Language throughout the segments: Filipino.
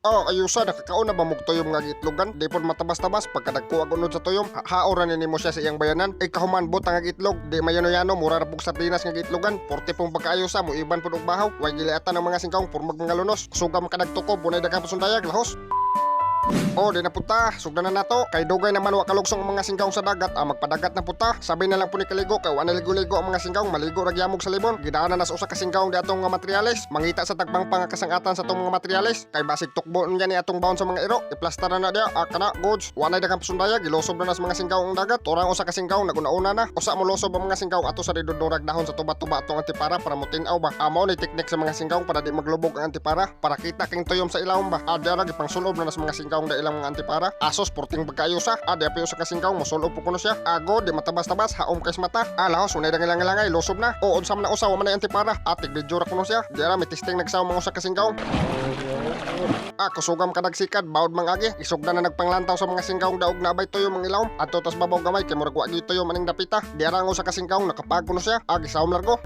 Oh, ayusa nakakaon na ba mog tuyom nga gitlogan? Di pod matabas-tabas pagkadagko ag unod sa tuyom. Haoran nimo siya sa iyang bayanan. Ikahuman bot ang gitlog. Di mayano-yano mura ra pug sardinas nga gitlogan. Porte pong pagkaayusa mo iban pod og bahaw. Way giliatan ng mga singkawng purmag mga lunos. Sugam ka nagtukob bunay daghang pasundayag lahos. Oh, di na punta. Sugdan na nato. Kay dugay naman wa kalugsong ang mga singkawng sa dagat. Magpadagat na punta. Sabi na lang po ni kaligo kay wa na ligo-ligo ang mga singkawng maligo ra gyamog sa libon. Gidaanan na sa usa ka singkawng di atong mga materyales. Mangita sa tagbang pangakasangatan sa atong mga materyales. Kay basig tukbo niya ni atong baon sa mga iro. Iplastar na dia. Kana goods. Wa na daghang pasundayag. Gilosob na sa mga singkawng ang dagat. Turang usa ka singkawng naguna-una na. Usa mo losob ang mga singkawng ato sa ridudurag dahon sa tuba-tuba atong antipara para mutin-aw ba. Amo ni teknik sa mga singkawng para di maglubog ang antipara para kita king tuyom sa ilawom ba. Adya ra gipang sulob na sa mga singkawng da ilang mga antipara. Asos porting pagkaayusa. Adi api usa ka singkawng mosulob po kuno siya. Ago di matabas-tabas haom kay mata. Lahos unay dangilang-ilangay losob na. O unsam na usaw man ay antipara. Atig video ra kuno siya. Di ra may testing nagsaw mga usa ka singkawng. Kusugam kadag sikad bawod mang agi. Isugdan na nagpanglantaw sa mga singkawng daog na abay tuyo mang ilawom. Adto tas babaw gamay kay murag wa gyud tuyo maning dapita. Di ra ang usa ka singkawng nakapag kuno siya. Gisawom largo.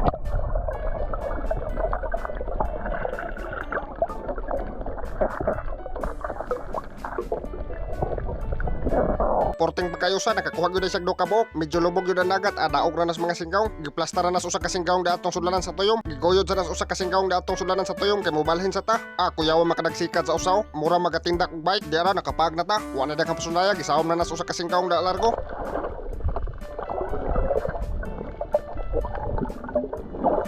Porting pagkayusa nakakuha gyud siya duha ka buok. Medyo lubog gyud ang dagat. Daog ra nas mga singkawng. Giplastaran nas usa ka singkawng da atong sudlanan sa tuyom. Giguyod sa nas usa ka singkawng da atong sudlanan sa tuyom kay mobalhin sa ta. Kuyawa makadagsikad sa usaw. Mura magatindak og bike. Di ara nakapag na ta. Wa na daghang pasundayag. Gisawom na nas usa ka singkawng da largo.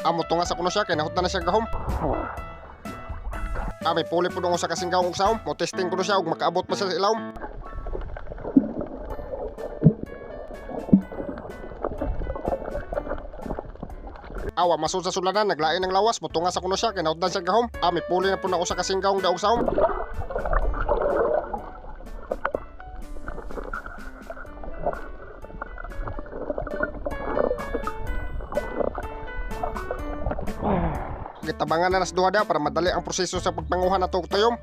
Amo tunga sa kuno siya kay nahutdan na siya gahom. May puli po dong usa ka singkawng og sawom. Mo testing kuno siya og makaabot pa siya sa ilawom. Masud sa sulanan, naglain ng lawas, mutunga sa kuno siya, kay nautdan siya gahom. May puli na po na usa ka singkawng daog sawom. Gitabangan na nas duha da para madali ang proseso sa pagpanguha na tuyom.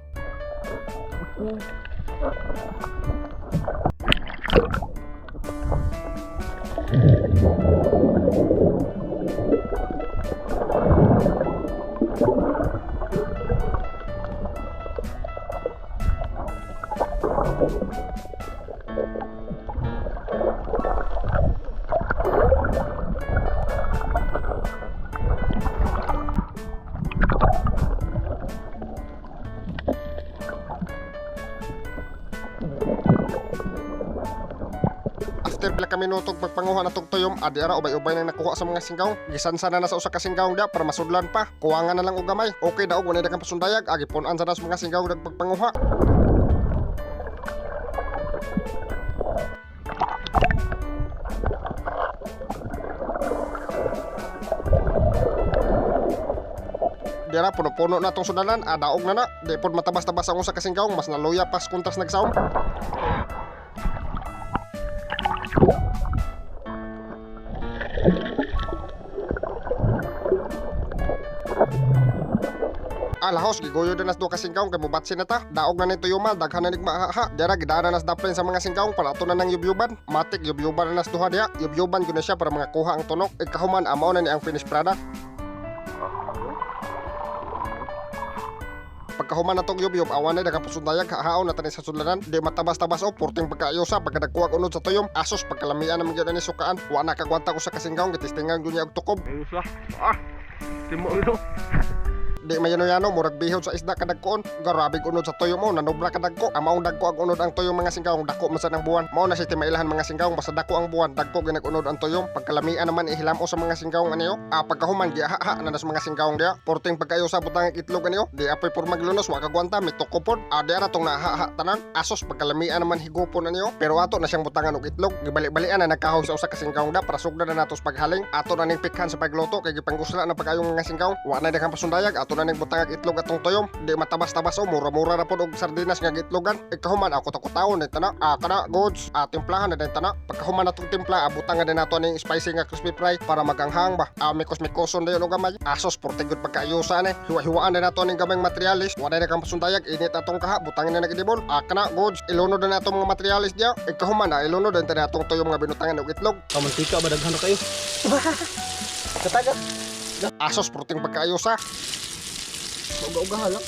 After pila ka minutog pagpanguha na tog tuyom, adi ara ubay-ubay nang nakuha sa mga singkawng. Gisansana na sa usa ka singkawng da para masudlan pa. Kuwangan na lang og gamay. Okay daog wala daghang pasundayag, agipon-an sa nas mga singkawng nagpagpanguha. Dira puno-puno na tong sudanan, daog na na. Di pod matabas-tabas ang usa ka singkawng, mas naluya pas kuntas nagsawom. Lahos giguyo din nas duha ka singkawng kay mubatsin na ta. Daog na ni tuyoma, daghan na nig maaha. Dira gidaanan nas daplin sa mga singkawng para ato na nang yubyuban. Matik yubyuban na nas duha diha. Yubyuban gyud na siya para mga kuha ang tunok. Ikahuman amo na ni ang finished product. Pagkahuman na tong yubyub, awan na daghang pasundayag hahaon na tani sa sudlanan. Di matabas-tabas porting pagkaayosa pagkadagkuha unod sa tuyom. Asos pagkalamian na magyud ani sukaan. Wa na kagwanta ko sa kasingkawng gitistingan gyud niya og tukob. Ayusa. Timo ito. Di mayano-yano murag bihod sa isda kadagkoon. Garabig unod sa tuyo mo nanubra kadagko. Amaong dagko ang unod ang tuyong mga singkawng dako man sa nang buwan. Mao na si timailahan mga singkawng basta dako ang buwan dagko ginag-unod ang tuyong. Pagkalamian naman ihilamo sa mga singkawng aniyo. Pagkahuman giaha na nas mga singkawng dia. Porting pagkayo sa butang itlog aniyo. Di apoy por maglunos wa kagwanta mitukopon. Di ara tong nahaha tanan. Asos pagkalamian naman higupon aniyo. Pero ato na siyang butangan og itlog. Gibalik-balian na nagkahoy sa usa ka singkawng da para sugdan na natos paghaling. Ato na ning pikhan sa pagluto kay gipanggusla na pagayong mga singkawng. Wa na daghang pasundayag ato na ning butang itlog atong tuyom. Di matabas-tabas mura-mura ra pod og sardinas nga gitlogan. Ikahuman ako takot-tawon ni tana. Kana goods timplahan na din tana. Pagkahuman natong timpla abutan nga din nato ning spicy nga crispy fry para maganghang ba. Mikos-mikoson dayon og gamay. Asos portigod pagkaayusa ni. Hiwa-hiwaan na nato ning gamayng materialis. Wa na kang pasundayag init atong kaha butangin na nagidibol. Kana goods ilunod na nato mga materialis dia. Ikahuman ilunod din tani atong tuyom nga binutangan og itlog. Kamantika ba daghan na kayo? Kataga. Asos porting pagkaayusa. Uga-uga lang.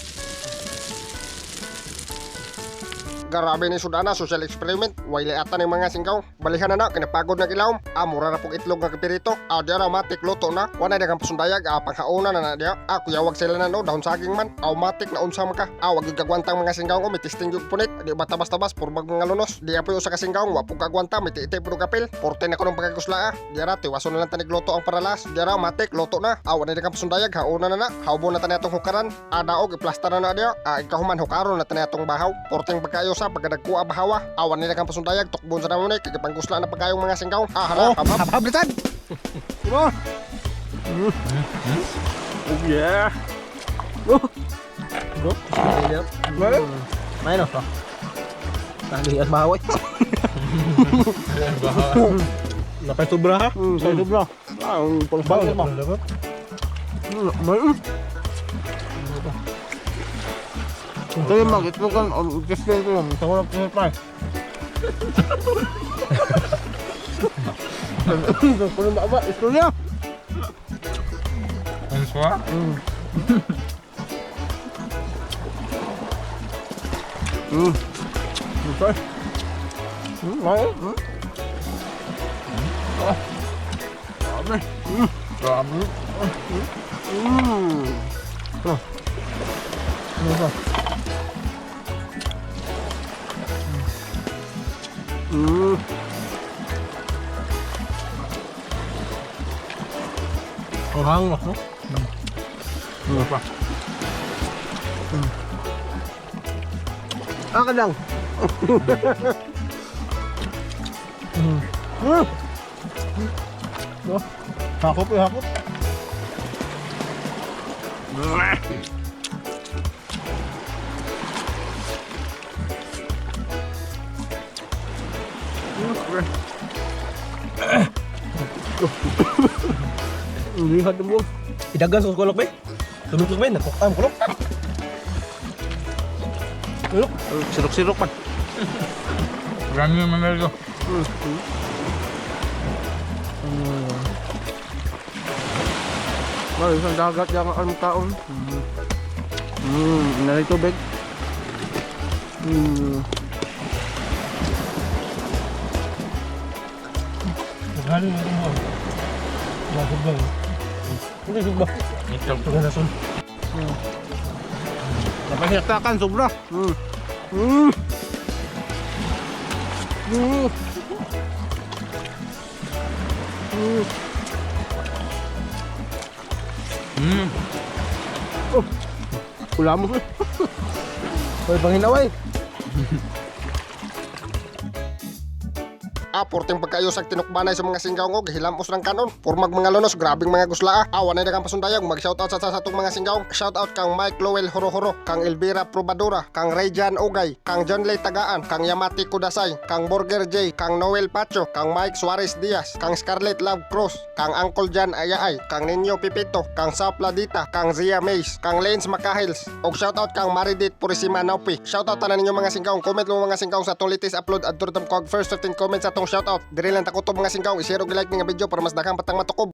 Grabe ni sudana social experiment. Way ata ng mga singkaw. Balihan na kinapagod na ilawom. Mura na pong itlog nga kapirito. Diara matik luto na. Wala na kang pasundayag. Panghauna na na diya. Kuyawag sila na no dahon saging man. Matik na unsam ka. Wag yung kagwantang mga singkaw ko. May testing yung punit. Di ba tabas-tabas purbag mga lunos. Di apoy usa ka singkaw. Wapong kagwanta. May tiitay puro kapil. Porte na ko ng pagkagusla. Diara tiwaso na lang tanig luto ang paralas. Diara matik luto na. Wala na kang pasundayag. Hauna na na. Haubo na tanay atong hukaran. Daog iplastar na na diya. Ikahuman hukaron na tanay atong bahaw. Porteng pagkayo sa pagkadagkuha bahawa. Awan nila kang pasundayag. Tukbon sa naman kagipangusla na pagkayong mga singkaw. Hala. Habhab litan. Diba? Oh yeah. Main no. Tadi at bahaway. Napay sobra ha? Sa dubra. Bawal mo. Ito yung mag-ito kan, i-explain ko yun. Sa harap ko pa. Kung ba, istorya. Ano siya? Okay. May. Grabe. Ano ba? Orang no? Apa? Ka lang. No? Hakop eh, hakop. Lihat mo. Idagan sa kulok ba? Tulog ba? Nakukam kulok. Look, sirok-sirok pa. Marami naman na ito. Well, isang dagat yung anong taon. Nalay tubig. Galing na rin mo. Masog ba? Hindi sugba. Itlog to na sun. Napahirtakan, sobra. Pula mo. Hoy, panghinaway. Porteng pagkayos ang tinukbanay sa mga singkaw ko, gihilamos ng kanon. Purmag mga lunos, grabing mga gusla. Awan na kang pasundayag, mag-shoutout sa atong mga singkaw. Shoutout kang Mike Lowell Horo-Horo, kang Elvira Probadora, kang Rayjan Ogay, kang John Lay Tagaan, kang Yamati Kudasay, kang Burger J, kang Noel Pacho, kang Mike Suarez Diaz, kang Scarlett Love Cruz, kang Uncle Jan Ayaay, kang Ninyo Pipito, kang Sapladita, kang Zia Mays, kang Lanes Macahils, og shoutout kang Maridit Purisima Naupi. Shoutout na ninyo mga singkaw. Comment mo mga singkaw sa tulitis upload at turtam kog first 15 comments sa atong shoutout. Diri lang takutob mga singkaw, i-share og like nga video para mas daghang patang matukob.